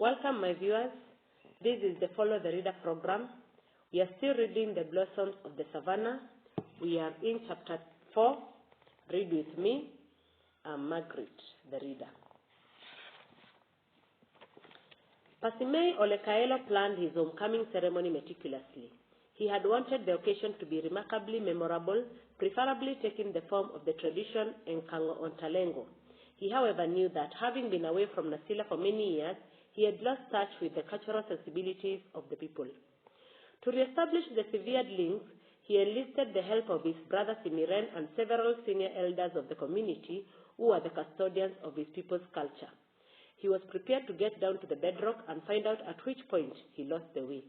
Welcome, my viewers. This is the Follow the Reader program. We are still reading The Blossoms of the Savannah. We are in chapter 4. Read with me. I'm Margaret, the reader. Pasimei Olekaelo planned his homecoming ceremony meticulously. He had wanted the occasion to be remarkably memorable, preferably taking the form of the tradition Enkango Ontalengo. He, however, knew that, having been away from Nasila for many years, he had lost touch with the cultural sensibilities of the people. To re-establish the severed links, he enlisted the help of his brother Simiren and several senior elders of the community who were the custodians of his people's culture. He was prepared to get down to the bedrock and find out at which point he lost the way.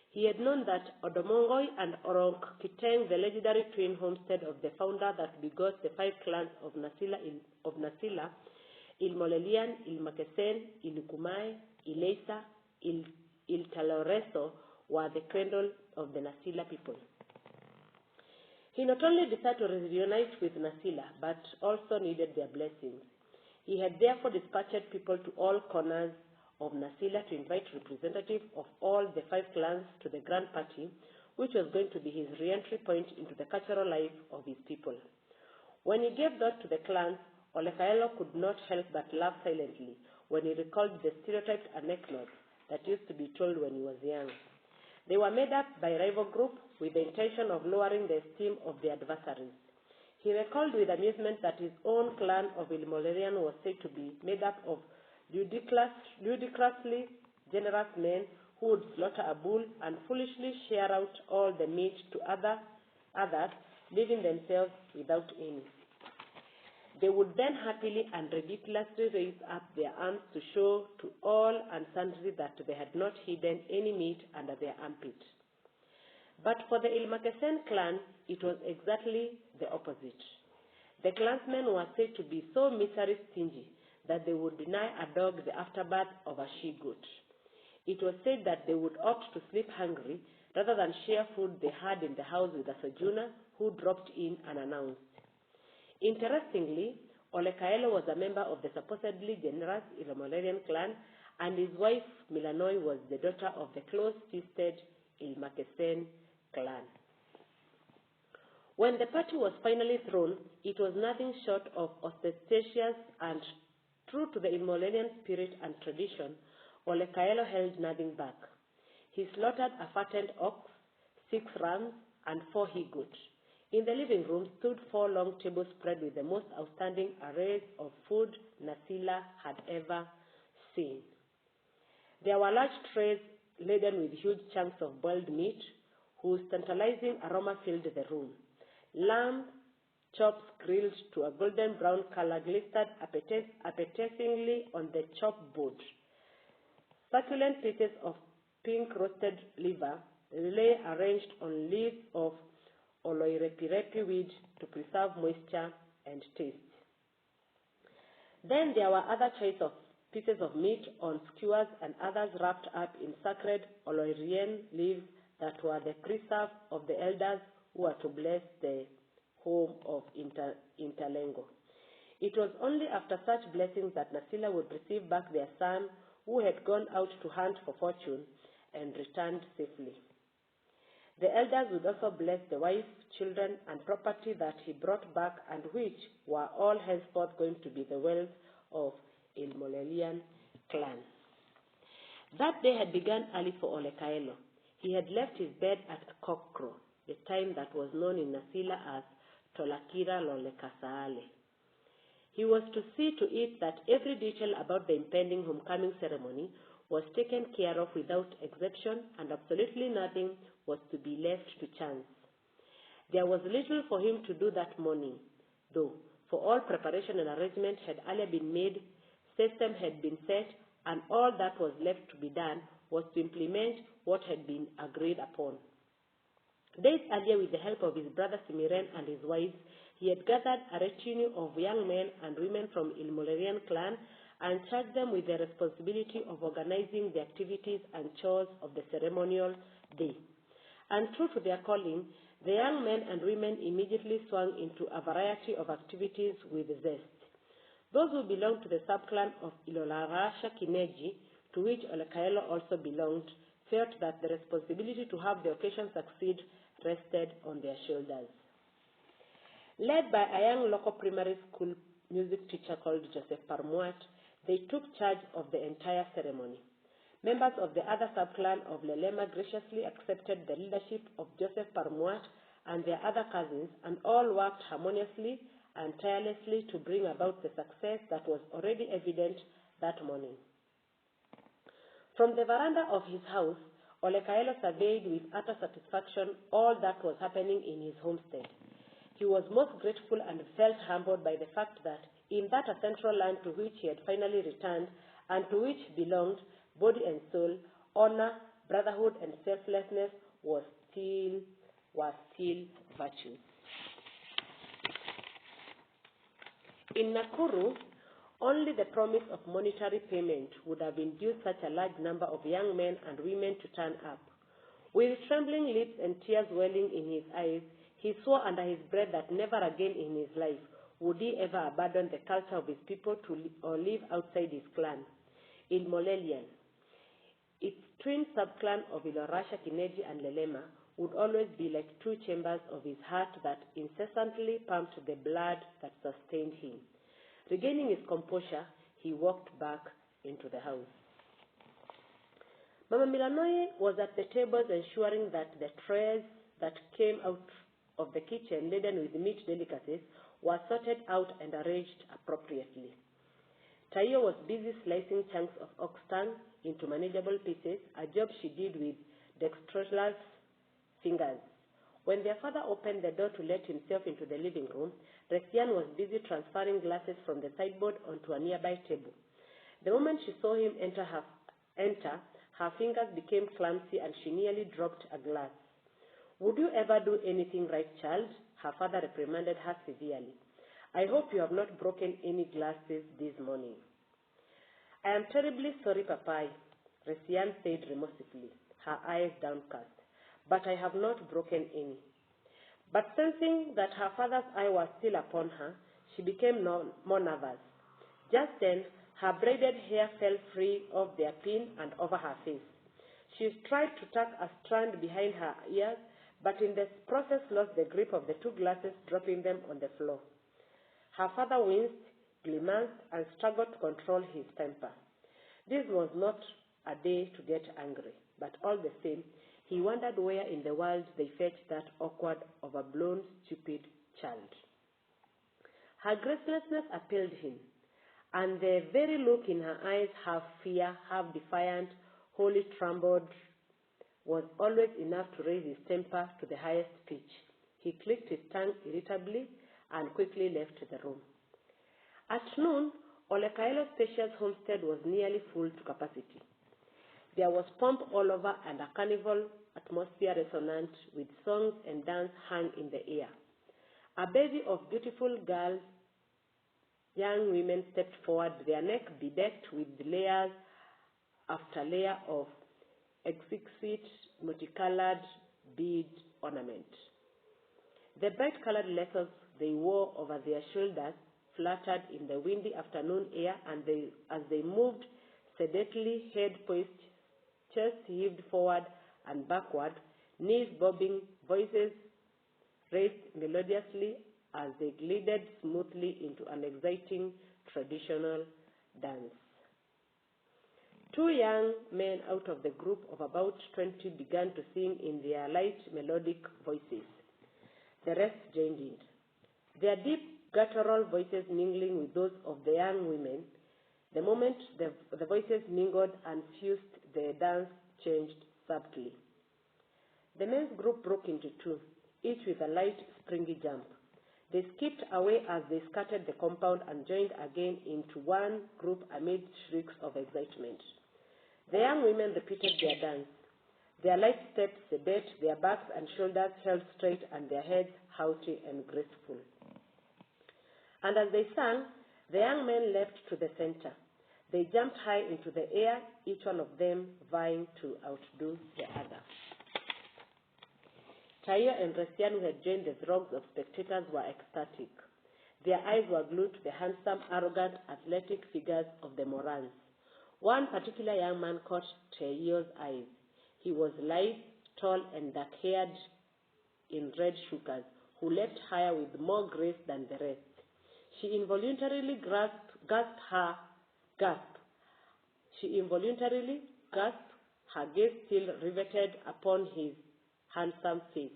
He had known that Odomongoi and Orong Kiteng, the legendary twin homestead of the founder that begot the 5 clans of Nasila, Ilmolelian, Ilmakesen, Ilukumai, Ileisa, Iltaloreso, were the cradle of the Nasila people. He not only decided to reunite with Nasila, but also needed their blessings. He had therefore dispatched people to all corners of Nasila to invite representatives of all the 5 clans to the grand party, which was going to be his re-entry point into the cultural life of his people. When he gave that to the clans, Olekaelo could not help but laugh silently when he recalled the stereotyped anecdotes that used to be told when he was young. They were made up by rival groups with the intention of lowering the esteem of their adversaries. He recalled with amusement that his own clan of Ilmolerian was said to be made up of ludicrously generous men who would slaughter a bull and foolishly share out all the meat to others, leaving themselves without any. They would then happily and ridiculously raise up their arms to show to all and sundry that they had not hidden any meat under their armpit. But for the Ilmakesen clan, it was exactly the opposite. The clansmen were said to be so miserably stingy that they would deny a dog the afterbirth of a she-goat. It was said that they would opt to sleep hungry rather than share food they had in the house with a sojourner who dropped in unannounced. Interestingly, Olekaelo was a member of the supposedly generous Ilmolerian clan, and his wife Milanoi was the daughter of the close-fisted Ilmakesen clan. When the party was finally thrown, it was nothing short of ostentatious, and true to the Ilmolerian spirit and tradition, Olekaelo held nothing back. He slaughtered a fattened ox, 6 rams, and 4 he-goats. In the living room stood 4 long tables spread with the most outstanding arrays of food Nasila had ever seen. There were large trays laden with huge chunks of boiled meat, whose tantalizing aroma filled the room. Lamb chops grilled to a golden brown color glistered appetizingly on the chop board. Succulent pieces of pink roasted liver lay arranged on leaves of oloirepirepi weed to preserve moisture and taste. Then there were other choice of pieces of meat on skewers and others wrapped up in sacred oloirien leaves that were the preserve of the elders who were to bless the home of Interlengo. It was only after such blessings that Nasila would receive back their son who had gone out to hunt for fortune and returned safely. The elders would also bless the wife, children, and property that he brought back, and which were all henceforth going to be the wealth of Ilmolelian clan. That day had begun early for Olekaelo. He had left his bed at cockcrow, the time that was known in Nasila as Tolakira Lolekasaale. He was to see to it that every detail about the impending homecoming ceremony was taken care of without exception, and absolutely nothing was to be left to chance. There was little for him to do that morning, though, for all preparation and arrangement had earlier been made, system had been set, and all that was left to be done was to implement what had been agreed upon. Days earlier, with the help of his brother Simiren and his wives, he had gathered a retinue of young men and women from Ilmolerian clan and charged them with the responsibility of organizing the activities and chores of the ceremonial day. And true to their calling, the young men and women immediately swung into a variety of activities with zest. Those who belonged to the subclan of Ilolarasha Kineji to which Olekaelo also belonged, felt that the responsibility to have the occasion succeed rested on their shoulders. Led by a young local primary school music teacher called Joseph Parmuat, they took charge of the entire ceremony. Members of the other subclan of Lelema graciously accepted the leadership of Joseph Parmuat and their other cousins, and all worked harmoniously and tirelessly to bring about the success that was already evident that morning. From the veranda of his house, Olekaelo surveyed with utter satisfaction all that was happening in his homestead. He was most grateful and felt humbled by the fact that in that central land to which he had finally returned and to which he belonged, body and soul, honor, brotherhood, and selflessness were still virtues. In Nakuru, only the promise of monetary payment would have induced such a large number of young men and women to turn up. With trembling lips and tears welling in his eyes, he swore under his breath that never again in his life would he ever abandon the culture of his people or live outside his clan. Ilmolelian, its twin subclan of Ilorasha, Kineji, and Lelema, would always be like two chambers of his heart that incessantly pumped the blood that sustained him. Regaining his composure, he walked back into the house. Mama Milanoye was at the tables ensuring that the trays that came out of the kitchen laden with meat delicacies were sorted out and arranged appropriately. Tayo was busy slicing chunks of ox tongue into manageable pieces, a job she did with dexterous fingers. When their father opened the door to let himself into the living room, Resian was busy transferring glasses from the sideboard onto a nearby table. The moment she saw him enter, her fingers became clumsy and she nearly dropped a glass. "Would you ever do anything right, child?" her father reprimanded her severely. "I hope you have not broken any glasses this morning." "I am terribly sorry, Papai," Resian said remorsefully, her eyes downcast. "But I have not broken any." But sensing that her father's eye was still upon her, she became more nervous. Just then, her braided hair fell free of their pin and over her face. She tried to tuck a strand behind her ears, but in the process lost the grip of the two glasses, dropping them on the floor. Her father winced, grimaced, and struggled to control his temper. This was not a day to get angry, but all the same, he wondered where in the world they fetched that awkward, overblown, stupid child. Her gracelessness appalled him, and the very look in her eyes, half fear, half defiant, wholly trembled, was always enough to raise his temper to the highest pitch. He clicked his tongue irritably and quickly left the room. At noon, Olekaelo's spacious homestead was nearly full to capacity. There was pomp all over and a carnival atmosphere resonant with songs and dance hung in the air. A bevy of beautiful girls, young women stepped forward, their neck bedecked with layers after layer of exquisite multicolored bead ornament. The bright-colored leathers they wore over their shoulders fluttered in the windy afternoon air, and as they moved sedately, head poised, chest heaved forward and backward, knees bobbing, voices raised melodiously as they glided smoothly into an exciting traditional dance. Two young men out of the group of about 20 began to sing in their light melodic voices. The rest joined in, their deep guttural voices mingling with those of the young women. The moment the voices mingled and fused, the dance changed subtly. The men's group broke into two, each with a light, springy jump. They skipped away as they skirted the compound and joined again into one group amid shrieks of excitement. The young women repeated their dance, their light steps sedate, their backs and shoulders held straight, and their heads haughty and graceful. And as they sang, the young men leapt to the center. They jumped high into the air, each one of them vying to outdo the other. Tayo and Resian, who had joined the throngs of spectators, were ecstatic. Their eyes were glued to the handsome, arrogant, athletic figures of the Morans. One particular young man caught Tayo's eyes. He was lithe, tall, and dark-haired in red shukas, who leapt higher with more grace than the rest. She involuntarily gasped, her gaze still riveted upon his handsome face.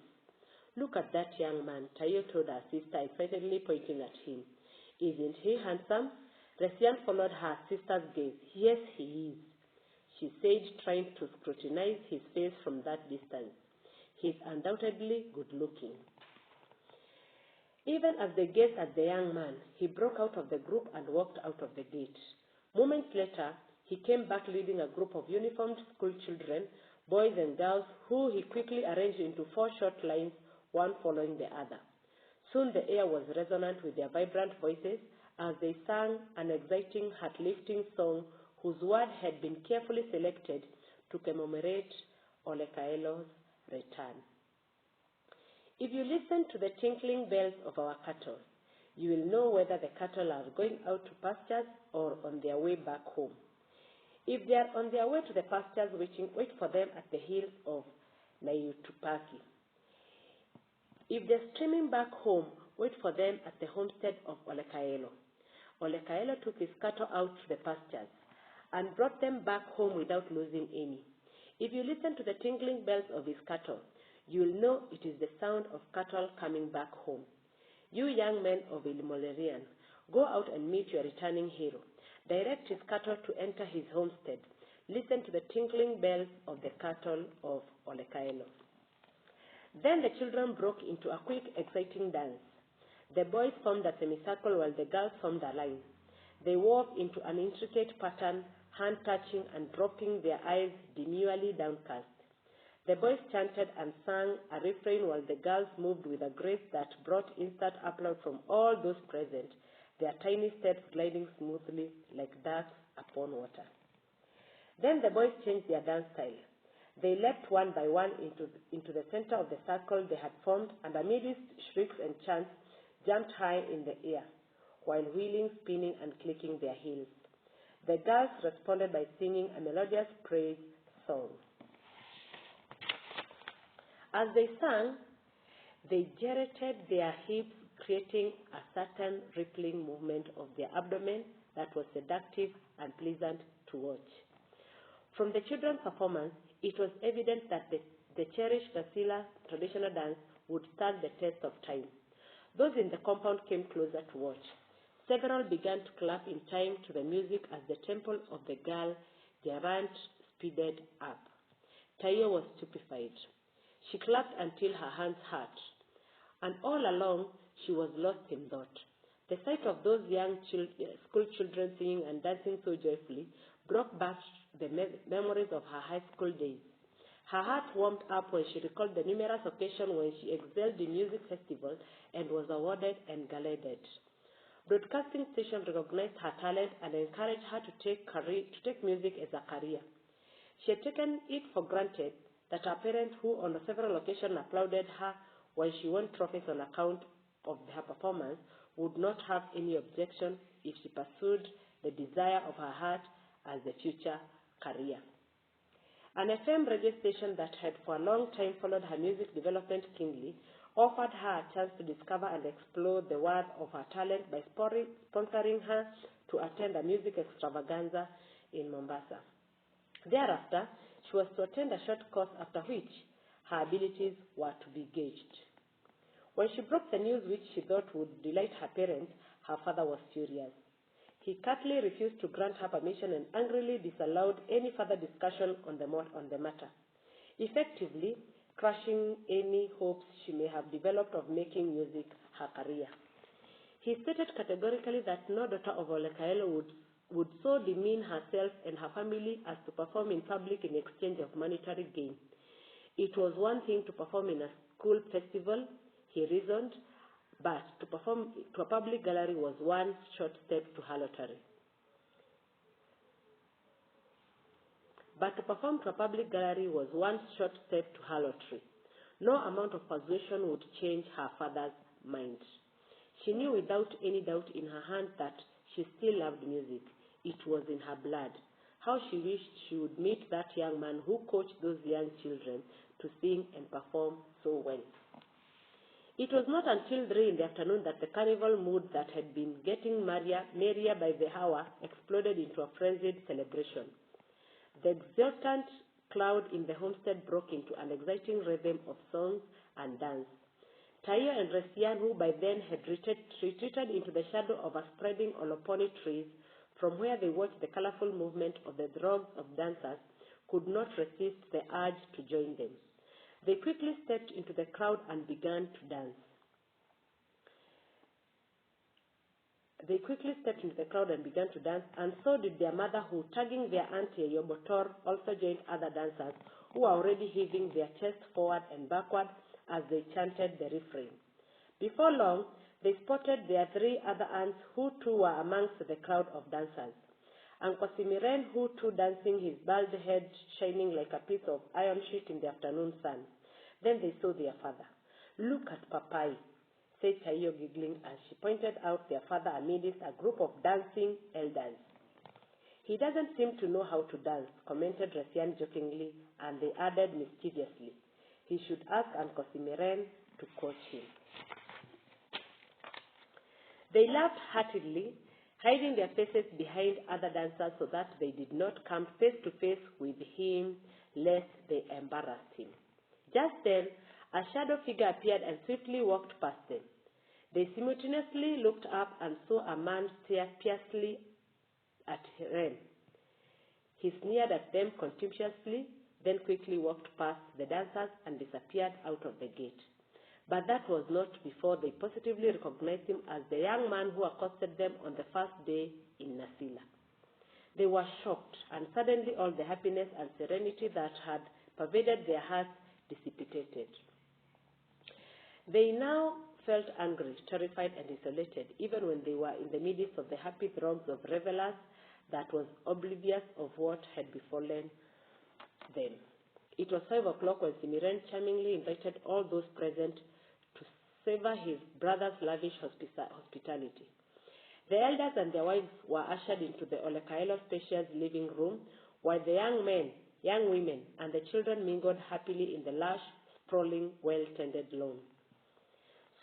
Look at that young man, Tayo told her sister, excitedly pointing at him. Isn't he handsome? Resian followed her sister's gaze. Yes, he is, she said, trying to scrutinize his face from that distance. He is undoubtedly good-looking. Even as they gazed at the young man, he broke out of the group and walked out of the gate. Moments later, he came back leading a group of uniformed school children, boys and girls, who he quickly arranged into 4 short lines, one following the other. Soon the air was resonant with their vibrant voices as they sang an exciting, heart-lifting song whose word had been carefully selected to commemorate Olekaelo's return. If you listen to the tinkling bells of our cattle, you will know whether the cattle are going out to pastures or on their way back home. If they are on their way to the pastures, wait for them at the hills of Nayutupaki. If they're streaming back home, wait for them at the homestead of Olekaelo. Olekaelo took his cattle out to the pastures and brought them back home without losing any. If you listen to the tinkling bells of his cattle, you will know it is the sound of cattle coming back home. You young men of Ilimolerian, go out and meet your returning hero. Direct his cattle to enter his homestead. Listen to the tinkling bells of the cattle of Olekaelo. Then the children broke into a quick, exciting dance. The boys formed a semicircle while the girls formed a line. They wove into an intricate pattern, hand-touching and dropping their eyes demurely downcast. The boys chanted and sang a refrain while the girls moved with a grace that brought instant applause from all those present, their tiny steps gliding smoothly like ducks upon water. Then the boys changed their dance style. They leapt one by one into the center of the circle they had formed, and amidst shrieks and chants, jumped high in the air, while wheeling, spinning, and clicking their heels. The girls responded by singing a melodious praise song. As they sang, they gyrated their hips, creating a certain rippling movement of their abdomen that was seductive and pleasant to watch. From the children's performance, it was evident that the cherished Gasila traditional dance would stand the test of time. Those in the compound came closer to watch. Several began to clap in time to the music as the tempo of the girl Gerant speeded up. Tayo was stupefied. She clapped until her hands hurt, and all along she was lost in thought. The sight of those young school children singing and dancing so joyfully brought back the memories of her high school days. Her heart warmed up when she recalled the numerous occasions when she excelled in music festival and was awarded and gallanted. Broadcasting stations recognized her talent and encouraged her to take music as a career. She had taken it for granted that her parents, who on several occasions applauded her when she won trophies on account of her performance, would not have any objection if she pursued the desire of her heart as the future career. An FM radio station that had for a long time followed her music development keenly offered her a chance to discover and explore the worth of her talent by sponsoring her to attend a music extravaganza in Mombasa. Thereafter, she was to attend a short course after which her abilities were to be gauged. When she broke the news which she thought would delight her parents, her father was furious. He curtly refused to grant her permission and angrily disallowed any further discussion on the matter, effectively crushing any hopes she may have developed of making music her career. He stated categorically that no daughter of Olekaelo would so demean herself and her family as to perform in public in exchange of monetary gain. It was one thing to perform in a school festival, he reasoned, but to perform to a public gallery was one short step to harlotry. No amount of persuasion would change her father's mind. She knew without any doubt in her heart that she still loved music. It was in her blood. how she wished she would meet that young man who coached those young children to sing and perform so well. It was not until 3 in the afternoon that the carnival mood that had been getting merrier by the hour exploded into a frenzied celebration. The exultant crowd in the homestead broke into an exciting rhythm of songs and dance. Tayo and Resian, who by then had retreated into the shadow of a spreading oloponi trees, from where they watched the colorful movement of the droves of dancers, could not resist the urge to join them. They quickly stepped into the crowd and began to dance. And so did their mother, who, tugging their auntie Yobotor, also joined other dancers who were already heaving their chests forward and backward as they chanted the refrain. Before long, they spotted their 3 other aunts who too were amongst the crowd of dancers. Uncle Simiren, who too dancing, his bald head shining like a piece of iron sheet in the afternoon sun. Then they saw their father. "Look at Papai," said Tayo, giggling as she pointed out their father amidst a group of dancing elders. "He doesn't seem to know how to dance," commented Resian jokingly, and they added mischievously, "He should ask Uncle Simiren to coach him." They laughed heartily, hiding their faces behind other dancers so that they did not come face to face with him, lest they embarrassed him. Just then, a shadow figure appeared and swiftly walked past them. They simultaneously looked up and saw a man stare fiercely at them. He sneered at them contemptuously, then quickly walked past the dancers and disappeared out of the gate. But that was not before they positively recognized him as the young man who accosted them on the first day in Nasila. They were shocked, and suddenly all the happiness and serenity that had pervaded their hearts dissipated. They now felt angry, terrified, and isolated, even when they were in the midst of the happy throngs of revelers that was oblivious of what had befallen them. It was 5 o'clock when Simiren charmingly invited all those present to savor his brother's lavish hospitality. The elders and their wives were ushered into the Olekaelo spacious living room, while the young men, young women, and the children mingled happily in the lush, sprawling, well-tended lawn.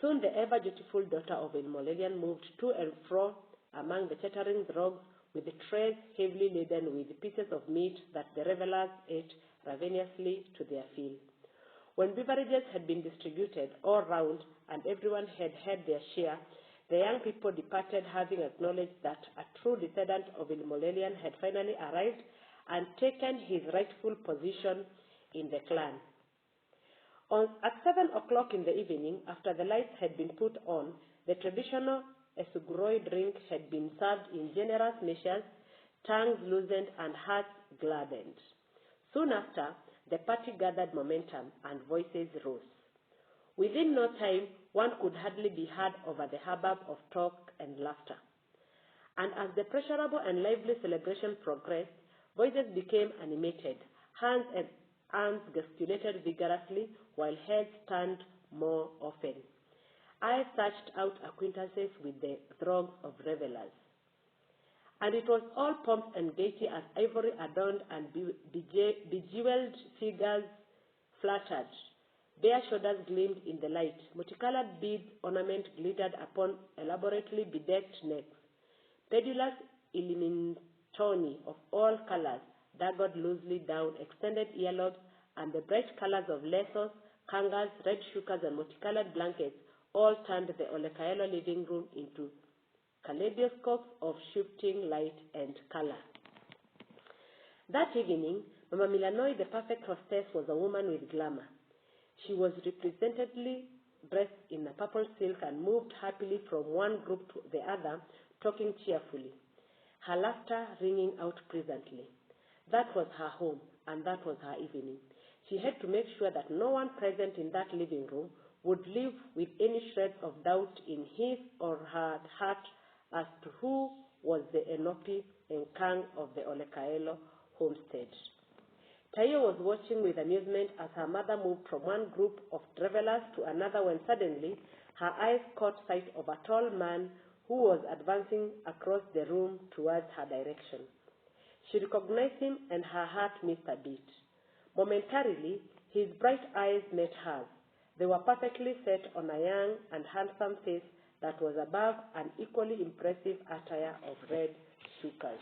Soon the ever-dutiful daughter of Ilmolelian moved to and fro among the chattering throngs with trays heavily laden with pieces of meat that the revelers ate ravenously to their fill. When beverages had been distributed all round and everyone had had their share, the young people departed, having acknowledged that a true descendant of Ilmolelian had finally arrived and taken his rightful position in the clan. At 7 o'clock in the evening, after the lights had been put on, the traditional Esuguroi drink had been served in generous measures, tongues loosened and hearts gladdened. Soon after, the party gathered momentum and voices rose. Within no time, one could hardly be heard over the hubbub of talk and laughter. And as the pleasurable and lively celebration progressed, voices became animated, hands and arms gesticulated vigorously, while heads turned more often. Eyes searched out acquaintances with the throngs of revelers. And it was all pomp and gaiety as ivory adorned and bejeweled figures fluttered. Bare shoulders gleamed in the light. Multicolored beads ornament glittered upon elaborately bedecked necks. Pedulous illuminatoni of all colors daggered loosely down extended earlobes, and the bright colors of lesos, kangas, red shukas, and multicolored blankets all turned the Olekaelo living room into kaleidoscopes of shifting light and color. That evening, Mama Milanoi, the perfect hostess, was a woman with glamour. She was representatively dressed in a purple silk and moved happily from one group to the other, talking cheerfully, her laughter ringing out pleasantly. That was her home, and that was her evening. She had to make sure that no one present in that living room would live with any shred of doubt in his or her heart as to who was the Enopi Enkang of the Olekaelo homestead. Tayo was watching with amusement as her mother moved from one group of travelers to another when suddenly her eyes caught sight of a tall man who was advancing across the room towards her direction. She recognized him and her heart missed a beat. Momentarily, his bright eyes met hers. They were perfectly set on a young and handsome face that was above an equally impressive attire of red shukas.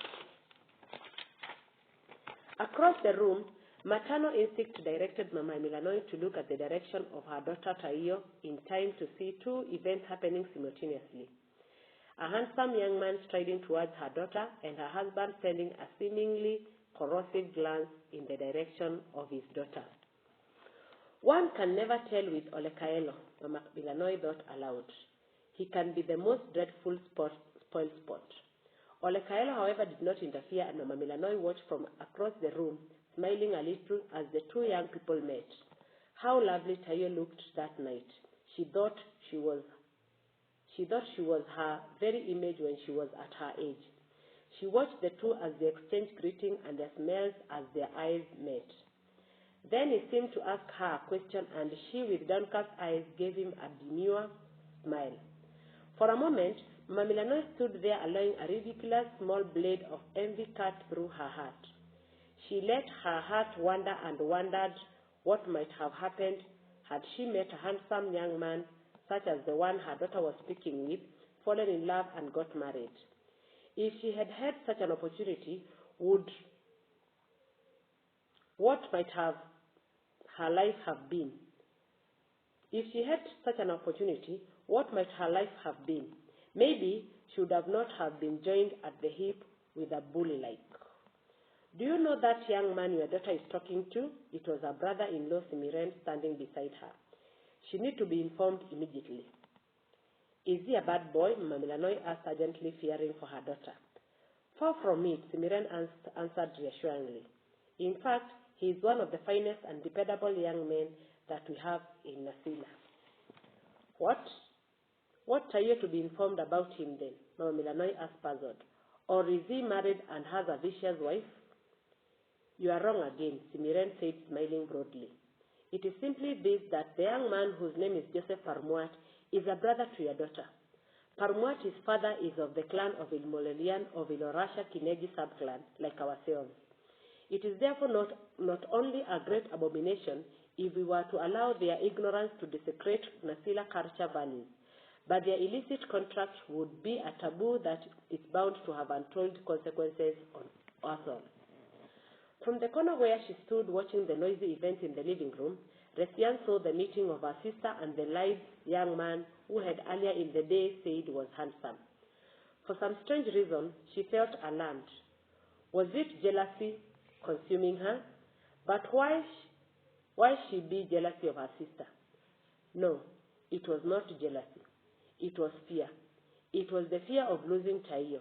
Across the room, maternal instinct directed Mama Milanoy to look at the direction of her daughter Taiyo in time to see two events happening simultaneously. A handsome young man striding towards her daughter and her husband sending a seemingly corrosive glance in the direction of his daughter. One can never tell with Olekaelo, Mama Milanoy thought aloud. He can be the most dreadful spoil sport. Olekaelo, however, did not interfere, and Mama Milanoy watched from across the room, smiling a little as the two young people met. How lovely Taiyo looked that night. She thought she was her very image when she was at her age. She watched the two as they exchanged greetings and their smiles as their eyes met. Then he seemed to ask her a question, and she, with downcast eyes, gave him a demure smile. For a moment, Mama Milanoy stood there, allowing a ridiculous small blade of envy cut through her heart. She let her heart wander and wondered what might have happened had she met a handsome young man such as the one her daughter was speaking with, fallen in love and got married. If she had had such an opportunity, what might have her life have been? If she had such an opportunity, what might her life have been? Maybe she would have not have been joined at the hip with a bully like. Do you know that young man your daughter is talking to? It was her brother-in-law Simiren standing beside her. She needs to be informed immediately. Is he a bad boy? Mama Milanoy asked urgently, fearing for her daughter. Far from it, Simiren answered reassuringly. In fact, he is one of the finest and dependable young men that we have in Nasila. What are you to be informed about him then? Mama Milanoy asked puzzled. Or is he married and has a vicious wife? You are wrong again, Simiren said, smiling broadly. It is simply this, that the young man whose name is Joseph Parmuat is a brother to your daughter. Parmuat, his father, is of the clan of Ilmolelian of Ilorasha Kinegi subclan, like ourselves. It is therefore not only a great abomination if we were to allow their ignorance to desecrate Nasila culture values, but their illicit contract would be a taboo that is bound to have untold consequences on us all. From the corner where she stood watching the noisy events in the living room, Resian saw the meeting of her sister and the lithe young man who had earlier in the day said was handsome. For some strange reason, she felt alarmed. Was it jealousy consuming her? But why she be jealousy of her sister? No, it was not jealousy. It was fear. It was the fear of losing Taiyo.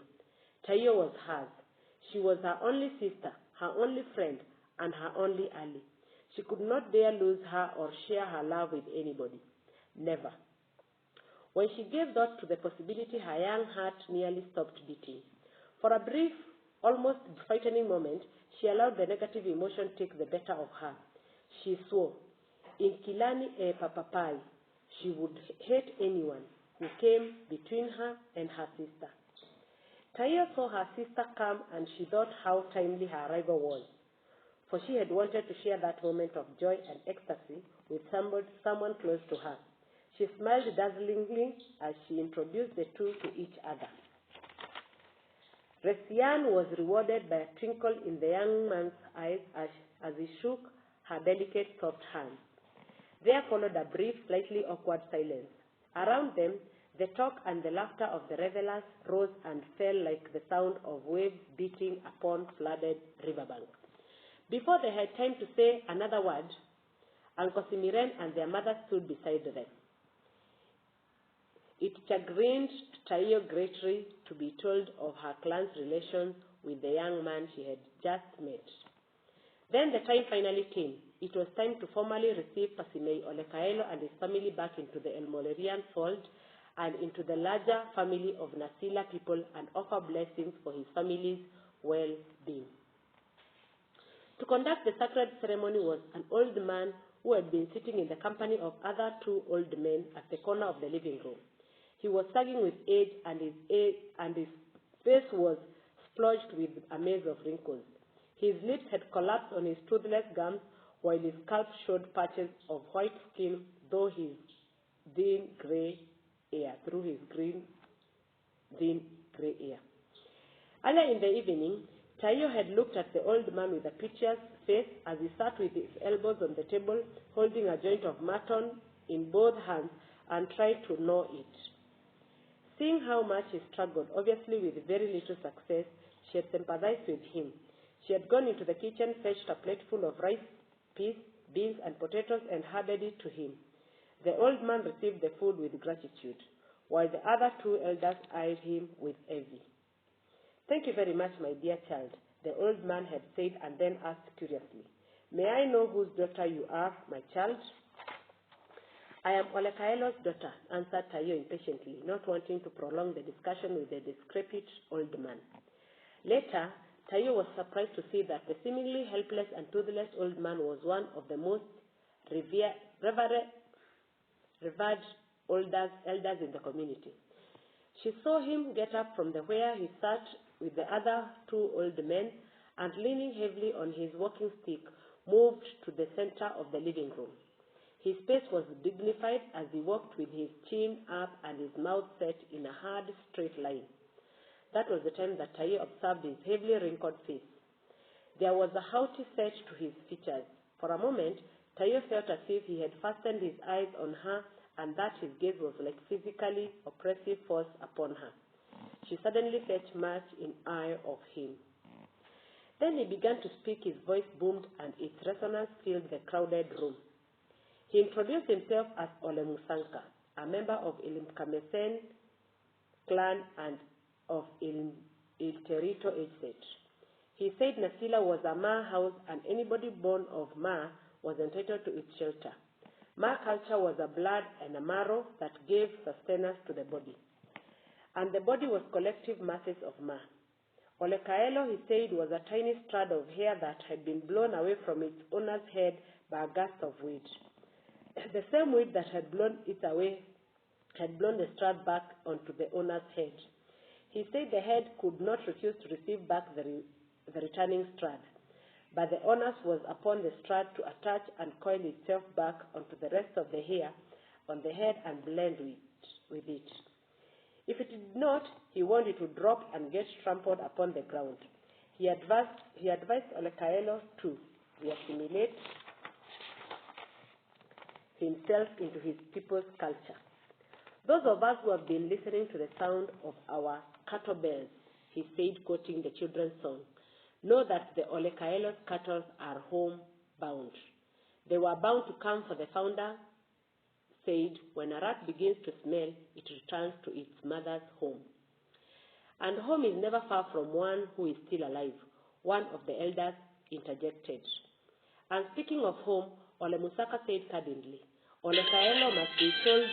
Taiyo was hers. She was her only sister, her only friend, and her only ally. She could not dare lose her or share her love with anybody. Never. When she gave thought to the possibility, her young heart nearly stopped beating. For a brief, almost frightening moment, she allowed the negative emotion take the better of her. She swore, in Kilani e Papapai, she would hate anyone who came between her and her sister. Taiyo saw her sister come, and she thought how timely her arrival was, for she had wanted to share that moment of joy and ecstasy with someone close to her. She smiled dazzlingly as she introduced the two to each other. Resian was rewarded by a twinkle in the young man's eyes as he shook her delicate, soft hand. There followed a brief, slightly awkward silence. Around them, the talk and the laughter of the revelers rose and fell like the sound of waves beating upon flooded riverbanks. Before they had time to say another word, Uncle Simiren and their mother stood beside them. It chagrined Taiyo greatly to be told of her clan's relations with the young man she had just met. Then the time finally came. It was time to formally receive Pasimei Olekaelo and his family back into the Elmolerian fold and into the larger family of Nasila people, and offer blessings for his family's well-being. To conduct the sacred ceremony was an old man who had been sitting in the company of other two old men at the corner of the living room. He was sagging with age, and his face was splotched with a maze of wrinkles. His lips had collapsed on his toothless gums, while his scalp showed patches of white skin through his thin gray hair. Earlier in the evening, Tayo had looked at the old man with a piteous face as he sat with his elbows on the table, holding a joint of mutton in both hands and tried to gnaw it. Seeing how much he struggled, obviously with very little success, she had sympathized with him. She had gone into the kitchen, fetched a plateful of rice, peas, beans, and potatoes, and handed it to him. The old man received the food with gratitude, while the other two elders eyed him with envy. "Thank you very much, my dear child," the old man had said, and then asked curiously, "May I know whose daughter you are, my child?" "I am Olekaelo's daughter," answered Tayo impatiently, not wanting to prolong the discussion with the decrepit old man. Later, Tayo was surprised to see that the seemingly helpless and toothless old man was one of the most revered elders in the community. She saw him get up from where he sat with the other two old men and, leaning heavily on his walking stick, moved to the center of the living room. His face was dignified as he walked with his chin up and his mouth set in a hard, straight line. That was the time that Tayo observed his heavily wrinkled face. There was a haughty set to his features. For a moment, Tayo felt as if he had fastened his eyes on her and that his gaze was like physically oppressive force upon her. She suddenly felt much in awe of him. Then he began to speak. His voice boomed and its resonance filled the crowded room. He introduced himself as Ole Musanka, a member of Ilimkamesen clan and of Ilterito age set. He said Nasila was a Ma house and anybody born of Ma was entitled to its shelter. Ma culture was a blood and a marrow that gave sustenance to the body. And the body was collective masses of Ma. Olekaelo, he said, was a tiny strand of hair that had been blown away from its owner's head by a gust of wind. The same wind that had blown it away had blown the strand back onto the owner's head. He said the head could not refuse to receive back the returning strand, but the onus was upon the strand to attach and coil itself back onto the rest of the hair on the head and blend with it. If it did not, he warned it would drop and get trampled upon the ground. He advised Olekaelo to reassimilate himself into his people's culture. "Those of us who have been listening to the sound of our cattle bells," he said, quoting the children's song, "know that the Olekaelo's cattle are home-bound. They were bound to come, for the founder said, when a rat begins to smell, it returns to its mother's home. And home is never far from one who is still alive," one of the elders interjected. And speaking of home, Ole Musaka said candidly, "Olekaelo must be told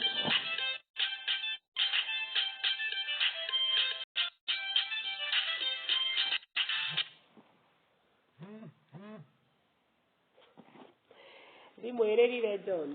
John,